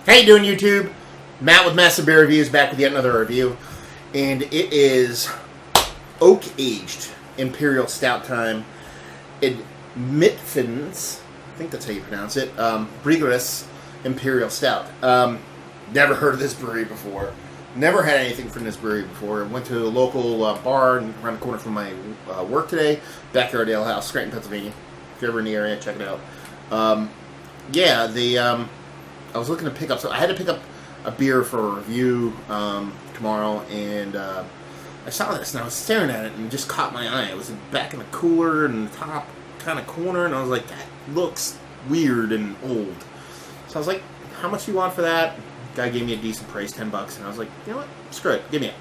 How you doing, YouTube? Matt with Massive Beer Reviews back with yet another review, and it is oak-aged Imperial Stout time in Midtfyns. I think that's how you pronounce it. Bryghus Imperial Stout. Never heard of this brewery before. Never had anything from this brewery before. Went to a local bar around the corner from my work today, Backyard Ale House, Scranton, Pennsylvania. If you're ever in the area, check it out. I was looking to pick up, so I had to pick up a beer for a review tomorrow, and I saw this, and I was staring at it, and it just caught my eye. It was back in the cooler in the top kind of corner, and I was like, that looks weird and old. So I was like, how much do you want for that? The guy gave me a decent price, $10, and I was like, you know what, screw it, give me it.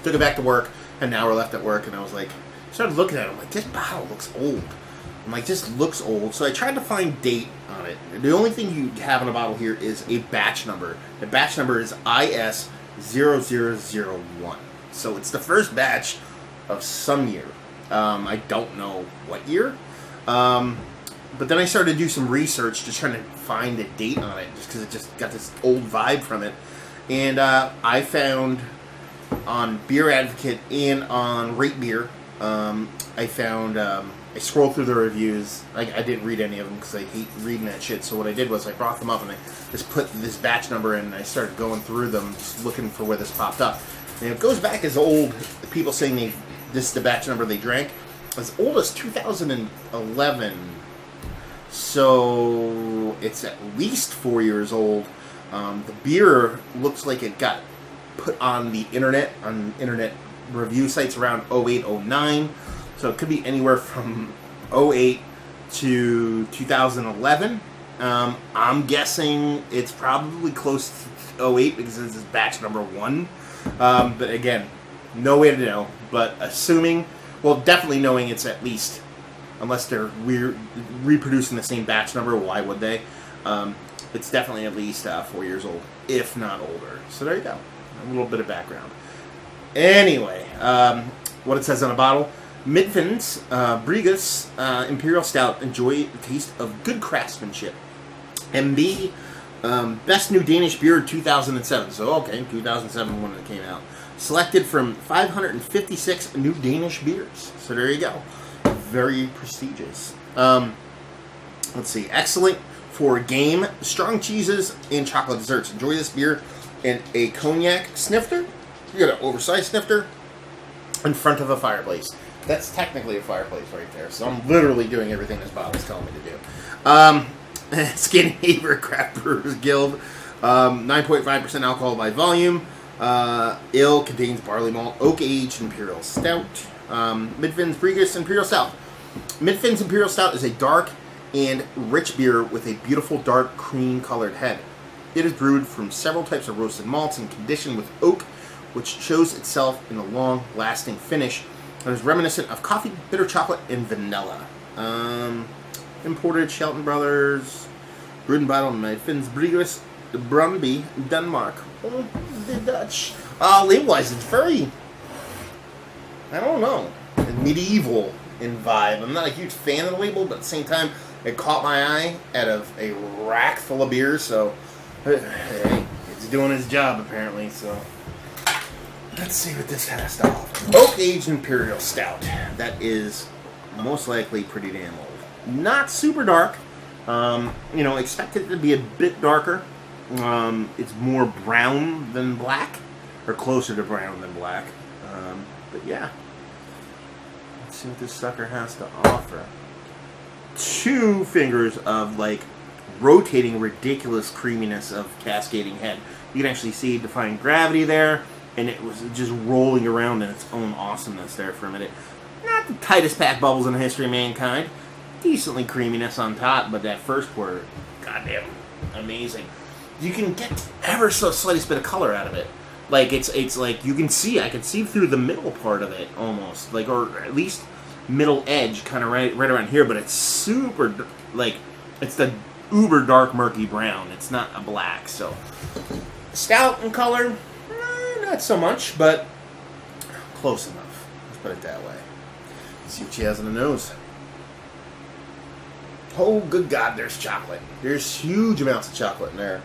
Took it back to work, had an hour left at work, and I was like, started looking at it, I'm like, this bottle looks old. I'm like, this looks old. So I tried to find date on it. The only thing you have in a bottle here is a batch number. The batch number is IS0001. So it's the first batch of some year. I don't know what year. But then I started to do some research just trying to find a date on it, just because it just got this old vibe from it. And I found on Beer Advocate and on Rate Beer, I found... I scrolled through the reviews. I didn't read any of them because I hate reading that shit. So what I did was I brought them up and I just put this batch number in and I started going through them, just looking for where this popped up. And it goes back as old, people saying this is the batch number they drank, as old as 2011. So it's at least 4 years old. The beer looks like it got put on the internet, on internet review sites around 08, 09. So it could be anywhere from 08 to 2011. I'm guessing it's probably close to 08 because this is batch number 1. But again, no way to know. But assuming, well, definitely knowing it's at least, unless they're reproducing the same batch number, why would they? It's definitely at least 4 years old, if not older. So there you go. A little bit of background. Anyway, what it says on the bottle. Midtfyns Bryghus Imperial Stout. Enjoy the taste of good craftsmanship. MB, Best New Danish Beer 2007. So, okay, 2007 when it came out. Selected from 556 new Danish beers. So there you go. Very prestigious. Let's see. Excellent for game, strong cheeses, and chocolate desserts. Enjoy this beer in a cognac snifter. You got an oversized snifter in front of a fireplace. That's technically a fireplace right there. So I'm literally doing everything this bottle is telling me to do. Scandinavian Craft Brewers Guild. 9.5% alcohol by volume. Ale contains barley malt. Oak-aged Imperial Stout. Midtfyns Bryghus Imperial Stout. Midtfyns Imperial Stout is a dark and rich beer with a beautiful dark cream-colored head. It is brewed from several types of roasted malts and conditioned with oak, which shows itself in a long-lasting finish. It is reminiscent of coffee, bitter chocolate, and vanilla. Imported Shelton Brothers. Brewed and bottled in Midtfyns Bryghus, Brøndby, Denmark. Oh, the Dutch. Label-wise, it's very, I don't know, medieval in vibe. I'm not a huge fan of the label, but at the same time, it caught my eye out of a rack full of beers, so hey, it's doing its job apparently, so. Let's see what this has to offer. Oak-aged Imperial Stout. That is most likely pretty damn old. Not super dark. Expect it to be a bit darker. It's more brown than black, or closer to brown than black. But yeah. Let's see what this sucker has to offer. 2 fingers of, rotating ridiculous creaminess of cascading head. You can actually see defying gravity there. And it was just rolling around in its own awesomeness there for a minute. Not the tightest packed bubbles in the history of mankind. Decently creaminess on top, but that first pour, goddamn, amazing. You can get ever so slightest bit of color out of it. It's like you can see, I can see through the middle part of it almost, or at least middle edge, kind of right around here. But it's super, it's the uber dark murky brown. It's not a black, so stout in color. Not so much, but close enough. Let's put it that way. Let's see what she has on the nose. Oh, good God, there's chocolate. There's huge amounts of chocolate in there.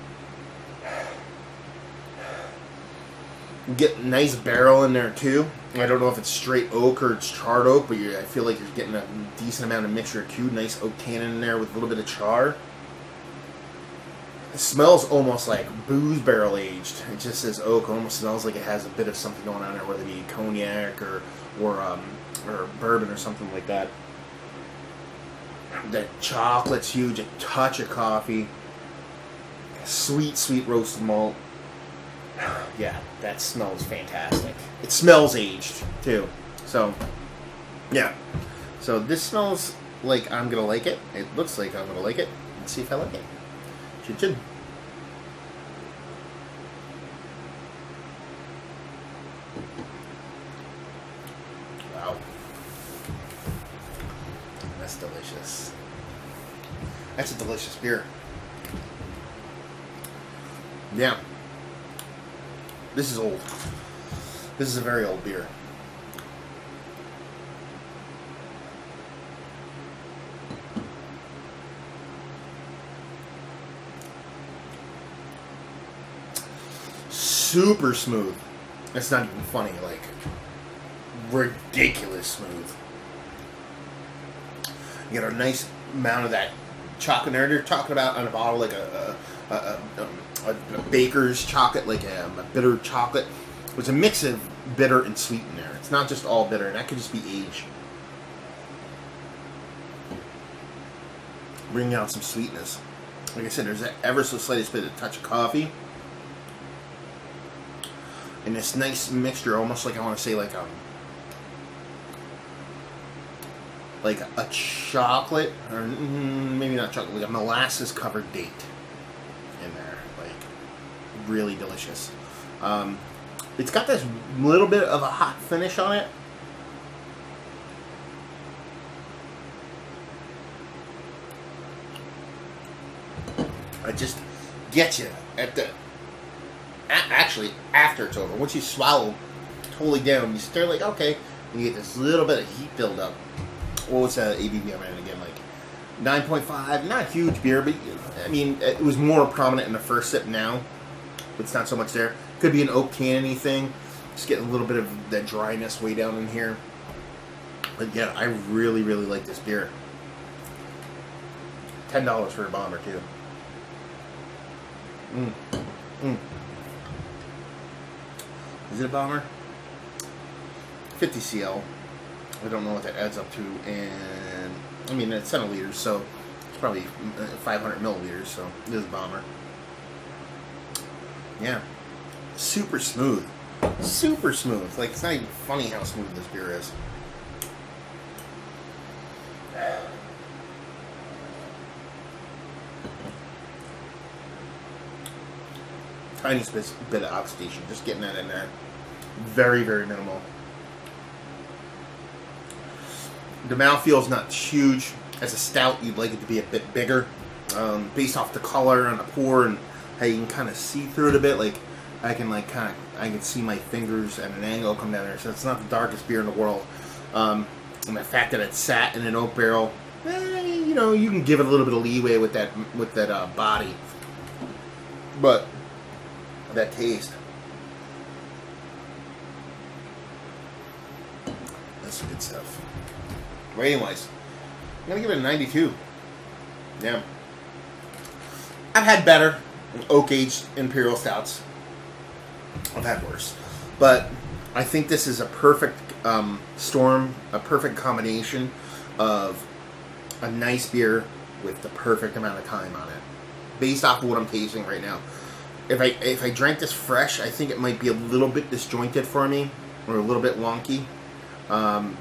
You get nice barrel in there too. I don't know if it's straight oak or it's charred oak, but I feel like you're getting a decent amount of mixture too. Nice oak tannin in there with a little bit of char. It smells almost like booze barrel aged. It just says oak. It almost smells like it has a bit of something going on there, whether it be cognac or bourbon or something like that. The chocolate's huge. A touch of coffee. Sweet, sweet roasted malt. Yeah, that smells fantastic. It smells aged too. So, yeah. So this smells like I'm gonna like it. It looks like I'm gonna like it. Let's see if I like it. Chin chin. Wow. That's delicious. That's a delicious beer. Yeah. This is old. This is a very old beer. Super smooth. That's not even funny. Like, ridiculous smooth. You get a nice amount of that chocolate there. They're talking about on a bottle like a baker's chocolate, like a bitter chocolate. There's a mix of bitter and sweet in there. It's not just all bitter, and that could just be age. Bringing out some sweetness. Like I said, there's that ever so slightest bit of touch of coffee. And this nice mixture, almost like I want to say like a chocolate, or maybe not chocolate, like a molasses covered date in there. Like, really delicious. It's got this little bit of a hot finish on it. It just gets you at the... Actually, after it's over. Once you swallow totally down, you start like, okay, and you get this little bit of heat build up. What was that ABV I'm at again? Like 9.5. Not a huge beer, but I mean, it was more prominent in the first sip now. It's not so much there. Could be an oak tannin thing. Just getting a little bit of that dryness way down in here. But yeah, I really, really like this beer. $10 for a bomber too. Is it a bomber? 50 CL. I don't know what that adds up to, and I mean it's centiliters, so it's probably 500 milliliters. So it is a bomber. Yeah, super smooth, super smooth. Like, it's not even funny how smooth this beer is. Tiny bit of oxidation, just getting that in there. Very, very minimal. The mouthfeel is not huge. As a stout, you'd like it to be a bit bigger, based off the color and the pour and how you can kind of see through it a bit. Like, I can see my fingers at an angle come down there. So it's not the darkest beer in the world. And the fact that it's sat in an oak barrel, you know, you can give it a little bit of leeway with that body. But that taste, that's good stuff. Rating wise, I'm gonna give it a 92. Yeah, I've had better oak aged imperial stouts. I've had worse, but I think this is a perfect storm, a perfect combination of a nice beer with the perfect amount of time on it, based off of what I'm tasting right now. If I drank this fresh, I think it might be a little bit disjointed for me, or a little bit wonky. And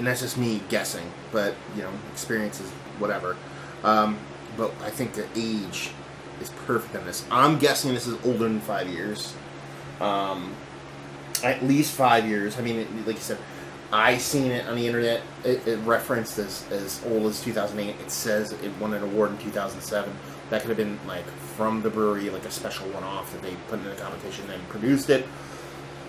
that's just me guessing. But you know, experience is whatever. But I think the age is perfect in this. I'm guessing this is older than 5 years. At least 5 years. I mean, like you said, I seen it on the internet. It referenced as old as 2008. It says it won an award in 2007. That could have been like from the brewery, like a special one-off that they put in a competition and produced it.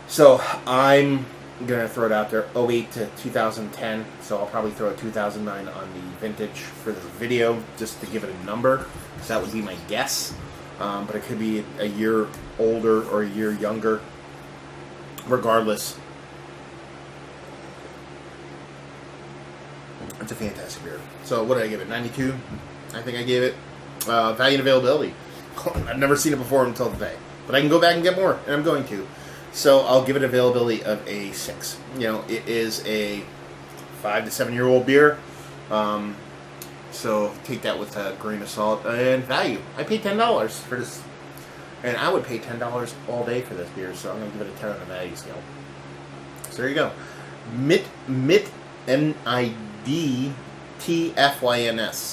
So I'm gonna throw it out there. 08 to 2010. So I'll probably throw a 2009 on the vintage for the video, just to give it a number. So that would be my guess. but it could be a year older or a year younger. Regardless, it's a fantastic beer. So what did I give it? 92? I think I gave it. Value and availability. I've never seen it before until today. But I can go back and get more, and I'm going to. So I'll give it availability of a 6. You know, it is a 5 to 7 year old beer. So take that with a grain of salt. And value. I paid $10 for this. And I would pay $10 all day for this beer, so I'm going to give it a 10 on the value scale. So there you go. Midtfyns.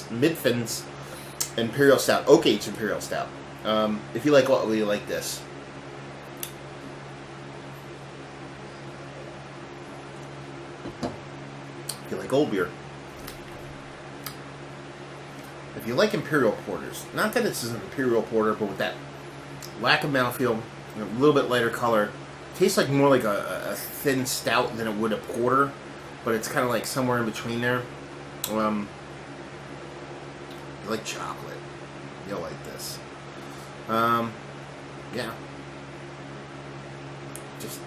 Midtfyns Imperial Stout. Oak Aged Imperial Stout. If you like what we like this. If you like old beer. If you like Imperial Porters. Not that this is an Imperial Porter, but with that lack of mouthfeel, a little bit lighter color. Tastes like more like a thin stout than it would a porter, but it's kind of like somewhere in between there. You like chocolate, you'll like this. Yeah. Just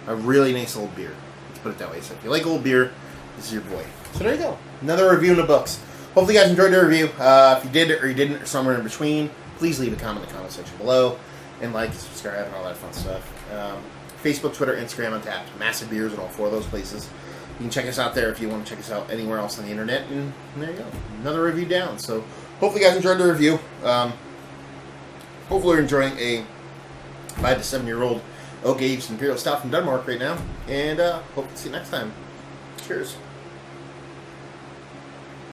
a really nice old beer. Let's put it that way. So if you like old beer, this is your boy. So there you go. Another review in the books. Hopefully you guys enjoyed the review. If you did or you didn't, or somewhere in between, please leave a comment in the comment section below. And like and subscribe and all that fun stuff. Facebook, Twitter, Instagram, Untapped. Massive Beers in all 4 of those places. You can check us out there if you want to check us out anywhere else on the internet. And there you go. Another review down. So hopefully you guys enjoyed the review. Hopefully you're enjoying a 5 to 7 year old Oak Aged Imperial Stout from Denmark right now. And hope to see you next time. Cheers.